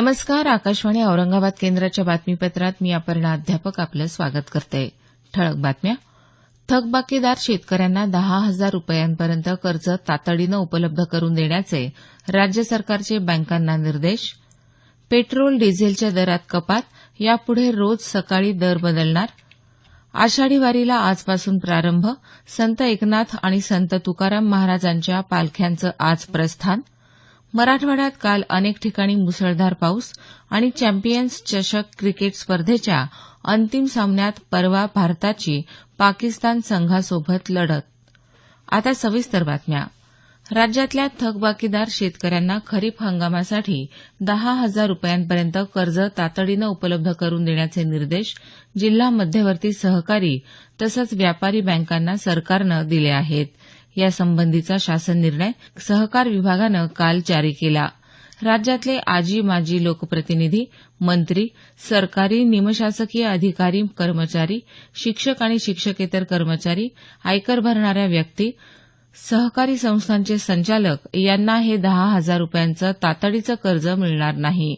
नमस्कार. आकाशवाणी औरंगाबाद केंद्राच्या बातमीपत्रात मी अपर्णा अध्यापक आपलं स्वागत करते. ठळक बातम्या. थकबाकीदार शेतकऱ्यांना 10,000 रुपयांपर्यंत कर्ज तातडीनं उपलब्ध करून देण्याचे राज्य सरकारचे बँकांना निर्देश. पेट्रोल डिझेलच्या दरात कपात, यापुढे रोज सकाळी दर बदलणार. आषाढी वारीला आजपासून प्रारंभ, संत एकनाथ आणि संत तुकाराम महाराजांच्या पालख्यांचं आज प्रस्थान. मराठवाड्यात काल अनेक ठिकाणी मुसळधार पाऊस आणि चॅम्पियन्स चषक क्रिकेट स्पर्धेच्या अंतिम सामन्यात परवा भारताची पाकिस्तान संघासोबत लढत. आता सविस्तर बातम्या. राज्यातल्या थकबाकीदार शेतकऱ्यांना खरीप हंगामासाठी 10,000 रुपयांपर्यंत कर्ज तातडीनं उपलब्ध करून देण्याचे निर्देश जिल्हा मध्यवर्ती सहकारी तसंच व्यापारी बँकांना सरकारनं दिले आहेत. यासंबंधीचा शासन निर्णय सहकार विभागानं काल जारी केला. राज्यातले आजी माजी लोकप्रतिनिधी, मंत्री, सरकारी निमशासकीय अधिकारी कर्मचारी, शिक्षक आणि शिक्षकेतर कर्मचारी, आयकर भरणाऱ्या व्यक्ती, सहकारी संस्थांचे संचालक यांना हे 10,000 रुपयांचं तातडीचं कर्ज मिळणार नाही.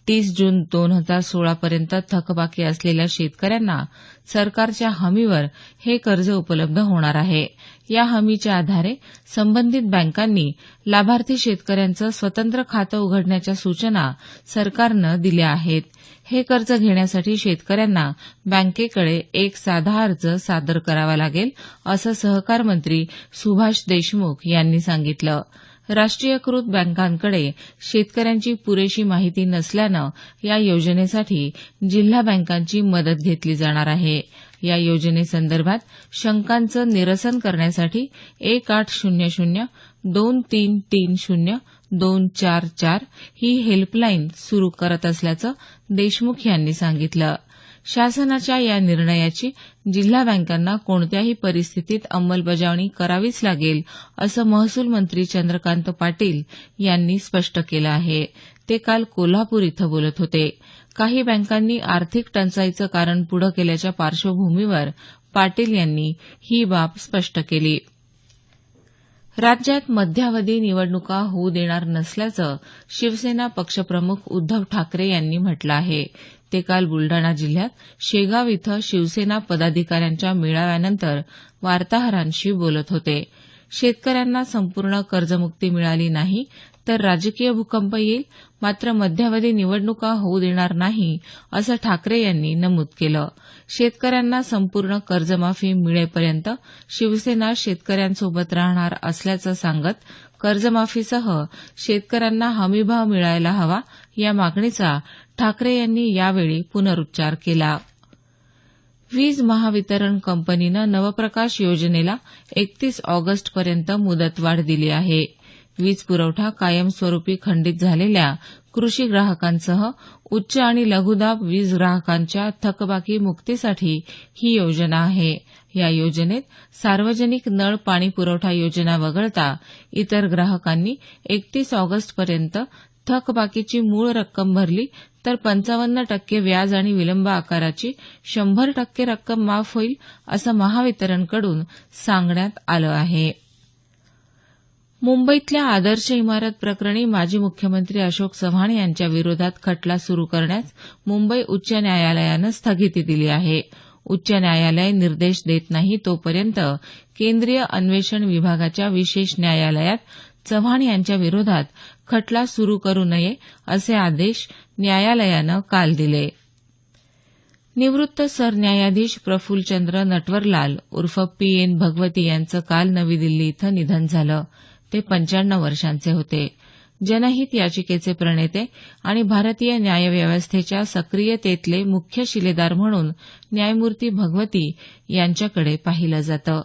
30 जून 2016 पर्यंत थकबाकी असलेल्या शेतकऱ्यांना सरकारच्या हमीवर हे कर्ज उपलब्ध होणार आहे. या हमीच्या आधारे संबंधित बँकांनी लाभार्थी शेतकऱ्यांचं स्वतंत्र खातं उघडण्याच्या सूचना सरकारनं दिल्या आहेत. हे कर्ज घेण्यासाठी शेतकऱ्यांना बँकेकडे एक साधा अर्ज सादर करावा लागेल, असं सहकार मंत्री सुभाष देशमुख यांनी सांगितलं. राष्ट्रीयकृत बँकांकडे शेतकऱ्यांची पुरेशी माहिती नसल्यानं या योजनेसाठी जिल्हा बँकांची मदत घेतली जाणार आहे. या योजनेसंदर्भात शंकांचं निरसन करण्यासाठी 1800-2330-244 ही हेल्पलाईन सुरू करत असल्याचं देशमुख यांनी सांगितलं. शासनाच्या या निर्णयाची जिल्हा बँकांना कोणत्याही परिस्थितीत अंमलबजावणी करावीच लागेल, असं महसूल मंत्री चंद्रकांत पाटील यांनी स्पष्ट केलं आहे. ते काल कोल्हापूर इथं बोलत होते. काही बँकांनी आर्थिक टंचाईचं कारण पुढं केल्याच्या पार्श्वभूमीवर पाटील यांनी ही बाब स्पष्ट केली. राज्यात मध्यावधी निवडणुका होऊ देणार नसल्याचं शिवसेना पक्षप्रमुख उद्धव ठाकरे यांनी म्हटलं आहे. ते काल बुलडाणा जिल्ह्यात शेगाव इथं शिवसेना पदाधिकाऱ्यांच्या मेळाव्यानंतर वार्ताहरांशी बोलत होते. शेतकऱ्यांना संपूर्ण कर्जमुक्ती मिळाली नाही तर राजकीय भूकंप येईल, मात्र मध्यावधी निवडणुका होऊ देणार नाही, असं ठाकरे यांनी नमूद केलं. शेतकऱ्यांना संपूर्ण कर्जमाफी मिळेपर्यंत शिवसेना शेतकऱ्यांसोबत राहणार असल्याचं सांगत कर्जमाफीसह शेतकऱ्यांना हमीभाव मिळायला हवा या मागणीचा ठाकरे यांनी यावेळी पुनरुच्चार केला. वीज महावितरण कंपनीनं नवप्रकाश योजनेला 31 ऑगस्टपर्यंत मुदतवाढ दिली आहे. वीज पुरवठा कायमस्वरूपी खंडित झालेल्या कृषी ग्राहकांसह उच्च आणि लघुदाब वीज ग्राहकांच्या थकबाकी मुक्तीसाठी ही योजना आहे. या योजनेत सार्वजनिक नळ पाणी पुरवठा योजना वगळता इतर ग्राहकांनी 31 ऑगस्टपर्यंत थकबाकीची मूळ रक्कम भरली तर 55% व्याज आणि विलंब आकाराची 100% रक्कम माफ होईल, असं महावितरणकडून सांगण्यात आलं आहे. मुंबईतल्या आदर्श इमारत प्रकरणी माजी मुख्यमंत्री अशोक चव्हाण यांच्या विरोधात खटला सुरू करण्यास मुंबई उच्च न्यायालयानं स्थगिती दिली आहे. उच्च न्यायालय निर्देश देत नाही तोपर्यंत केंद्रीय अन्वेषण विभागाच्या विशेष न्यायालयात चव्हाण यांच्या विरोधात खटला सुरू करू नये असे आदेश न्यायालयानं काल दिले. निवृत्त सरन्यायाधीश प्रफुल्लचंद्र नटवरलाल उर्फ पी.एन. भगवती यांचं काल नवी दिल्ली इथं निधन झालं. ते 95 वर्षांचे होते. जनहित याचिकेचे प्रणेते आणि भारतीय न्यायव्यवस्थेच्या सक्रियतेतले मुख्य शिलेदार म्हणून न्यायमूर्ती भगवती यांच्याकडे पाहिलं जातं.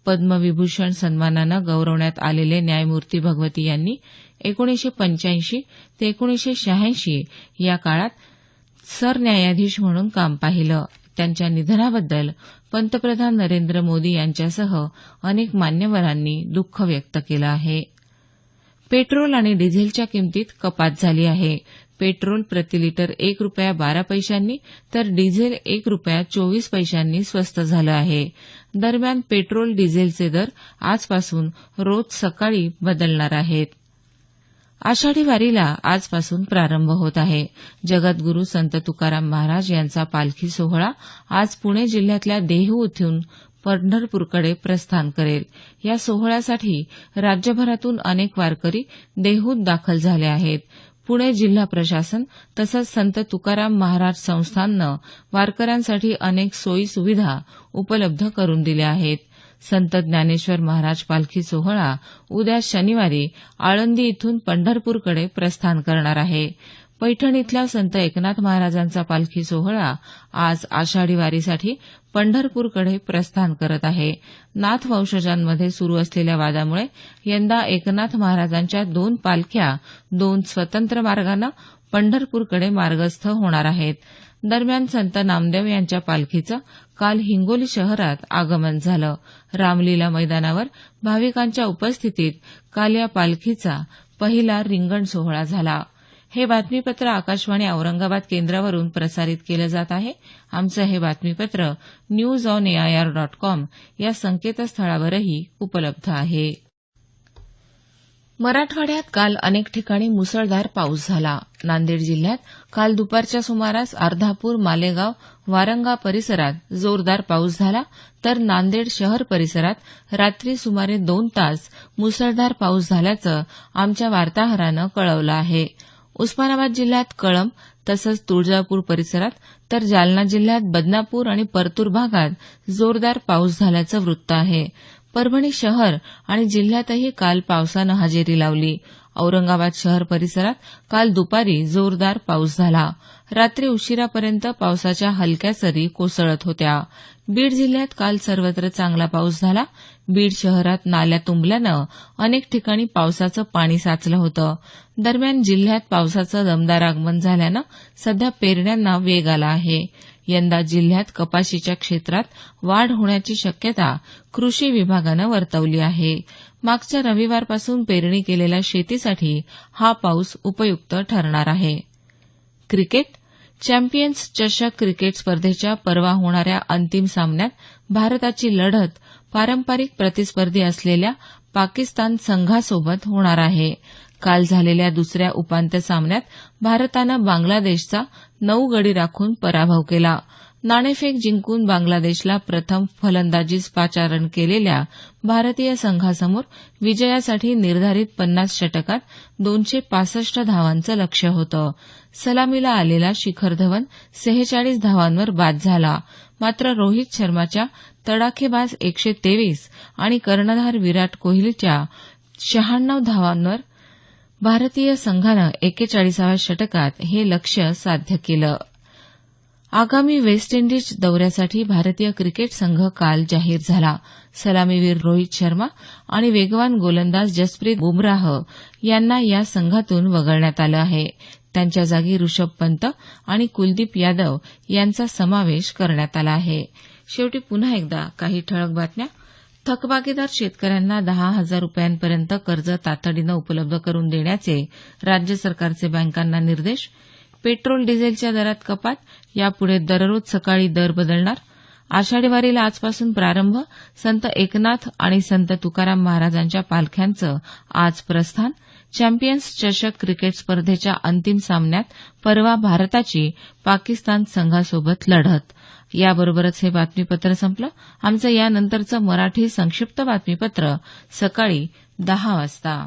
पद्मविभूषण सन्मानानं गौरवण्यात आलेले न्यायमूर्ती भगवती यांनी 1985 ते 1986 या काळात सरन्यायाधीश म्हणून काम पाहिलं. त्यांच्या निधनाबद्दल पंतप्रधान नरेंद्र मोदी यांच्यासह अनेक मान्यवरांनी दुःख व्यक्त केलं आहे. पेट्रोल आणि डिझेलच्या किंमतीत कपात झाली आहे. पेट्रोल प्रतिलिटर ₹1.12 तर डिझेल ₹1.24 स्वस्त झालं आहे. दरम्यान पेट्रोल डिझेलचे दर आजपासून रोज सकाळी बदलणार आहेत. आषाढी वारीला आजपासून प्रारंभ होत आहे. जगद्गुरू संत तुकाराम महाराज यांचा पालखी सोहळा आज पुणे जिल्ह्यातल्या देहू इथून पंढरपूरकडे प्रस्थान करेल. या सोहळ्यासाठी राज्यभरातून अनेक वारकरी देहूत दाखल झाले आहेत. पुणे जिल्हा प्रशासन तसंच संत तुकाराम महाराज संस्थाननं वारकऱ्यांसाठी अनेक सोयी सुविधा उपलब्ध करून दिल्या आहेत. संत ज्ञानेश्वर महाराज पालखी सोहळा उद्या शनिवारी आळंदी इथून पंढरपूरकडे प्रस्थान करणार आहे. पैठण इथल्या संत एकनाथ महाराजांचा पालखी सोहळा आज आषाढी वारीसाठी पंढरपूरकडे प्रस्थान करत आहे. नाथ वंशजांमध्ये सुरू असलेल्या वादामुळे यंदा एकनाथ महाराजांच्या 2 पालख्या 2 स्वतंत्र मार्गानं पंढरपूरकडे मार्गस्थ होणार आहेत. दरम्यान संत नामदेव यांच्या पालखीचं काल हिंगोली शहरात आगमन झालं. रामलीला मैदानावर भाविकांच्या उपस्थितीत काल या पालखीचा पहिला रिंगण सोहळा झाला. हे बातमीपत्र आकाशवाणी औरंगाबाद केंद्रावरून प्रसारित केलं जात आहे. आमचं हे बातमीपत्र newsonair.com या संकेतस्थळावरही उपलब्ध आहे. मराठवाड्यात काल अनेक ठिकाणी मुसळधार पाऊस झाला. नांदेड जिल्ह्यात काल दुपारच्या सुमारास अर्धापूर, मालेगाव, वारंगा परिसरात जोरदार पाऊस झाला, तर नांदेड शहर परिसरात रात्री सुमारे 2 तास मुसळधार पाऊस झाल्याचं आमच्या वार्ताहरानं कळवलं आहे. उस्मानाबाद जिल्ह्यात कळंब तसंच तुळजापूर परिसरात तर जालना जिल्ह्यात बदनापूर आणि परतूर भागात जोरदार पाऊस झाल्याचं वृत्त आहे. परभणी शहर आणि जिल्ह्यातही काल पावसानं हजेरी लावली. औरंगाबाद शहर परिसरात काल दुपारी जोरदार पाऊस झाला. रात्री उशिरापर्यंत पावसाच्या हलक्या सरी कोसळत होत्या. बीड जिल्ह्यात काल सर्वत्र चांगला पाऊस झाला. बीड शहरात नाल्या तुंबल्यानं अनेक ठिकाणी पावसाचं पाणी साचलं होतं. दरम्यान जिल्ह्यात पावसाचं दमदार आगमन झाल्यानं सध्या पेरण्यांना वेग आला आहे. यंदा जिल्ह्यात कपाशीच्या क्षेत्रात वाढ होण्याची शक्यता कृषी विभागानं वर्तवली आहे. मागच्या रविवारपासून पेरणी केलेल्या शेतीसाठी हा पाऊस उपयुक्त ठरणार आहे. क्रिकेट चॅम्पियन्स चषक क्रिकेट स्पर्धेच्या परवा होणाऱ्या अंतिम सामन्यात भारताची लढत पारंपरिक प्रतिस्पर्धी असलेल्या पाकिस्तान संघासोबत होणार आहे. काल झालेल्या दुसऱ्या उपांत्य सामन्यात भारतानं बांगलादेशचा 9 गडी राखून पराभव केला. नाणेफेक जिंकून बांगलादेशला प्रथम फलंदाजीस पाचारण केलेल्या भारतीय संघासमोर विजयासाठी निर्धारित 50 षटकात 265 धावांचं लक्ष्य होतं. सलामीला आलेला शिखर धवन 46 धावांवर बाद झाला. मात्र रोहित शर्माच्या तडाखेबाज 123 आणि कर्णधार विराट कोहलीच्या 96 धावांवर भारतीय संघानं 41व्या षटकात हे लक्ष्य साध्य केलं. आगामी वेस्ट इंडिज दौऱ्यासाठी भारतीय क्रिकेट संघ काल जाहीर झाला. सलामीवीर रोहित शर्मा आणि वेगवान गोलंदाज जसप्रीत बुमराह यांना या संघातून वगळण्यात आलं आहे. त्यांच्या जागी ऋषभ पंत आणि कुलदीप यादव यांचा समावेश करण्यात आला आहे. शेवटी पुन्हा एकदा काही ठळक बातम्या. थकबाकीदार शेतकऱ्यांना 10,000 रुपयांपर्यंत कर्ज तातडीनं उपलब्ध करून देण्याचे राज्य सरकारचे बँकांना निर्देश. पेट्रोल डिझेलच्या दरात कपात, यापुढे दररोज सकाळी दर बदलणार. आषाढी वारीला आजपासून प्रारंभ, संत एकनाथ आणि संत तुकाराम महाराजांच्या पालख्यांचं आज प्रस्थान. चॅम्पियन्स चषक क्रिकेट स्पर्धेच्या अंतिम सामन्यात परवा भारताची पाकिस्तान संघासोबत लढत. याबरोबरच हे बातमीपत्र संपलं. आमचं यानंतरचं मराठी संक्षिप्त बातमीपत्र सकाळी 10 वाजता.